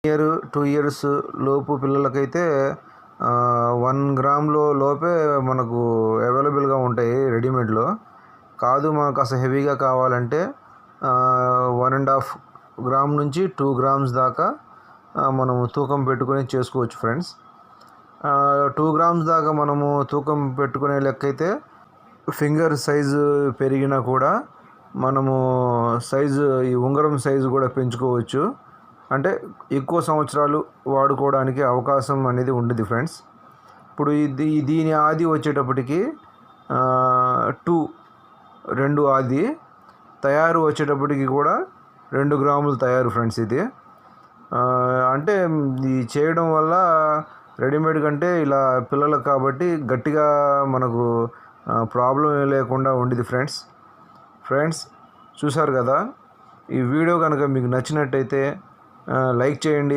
2 years లోపు పిల్లలకైతే 1 గ్రామ్లో లోపే మనకు అవైలబుల్గా ఉంటాయి రెడీమేడ్లో. కాదు మనకు అసలు హెవీగా కావాలంటే 1.5 గ్రామ్ నుంచి 2 గ్రామ్స్ దాకా మనము తూకం పెట్టుకొని చేసుకోవచ్చు ఫ్రెండ్స్. 2 గ్రామ్స్ దాకా మనము తూకం పెట్టుకునే లెక్క అయితే ఫింగర్ సైజు పెరిగినా కూడా మనము ఈ ఉంగరం సైజు కూడా పెంచుకోవచ్చు. అంటే ఎక్కువ సంవత్సరాలు వాడుకోవడానికి అవకాశం అనేది ఉండదు ఫ్రెండ్స్. ఇప్పుడు దీని ఆది వచ్చేటప్పటికి 2 ఆది తయారు వచ్చేటప్పటికి కూడా 2 గ్రాములు తయారు ఫ్రెండ్స్. ఇది అంటే ఇది చేయడం వల్ల రెడీమేడ్ కంటే ఇలా పిల్లలకు కాబట్టి గట్టిగా మనకు ప్రాబ్లం లేకుండా ఉండేది ఫ్రెండ్స్. చూసారు కదా, ఈ వీడియో కనుక మీకు నచ్చినట్టయితే లైక్ చేయండి.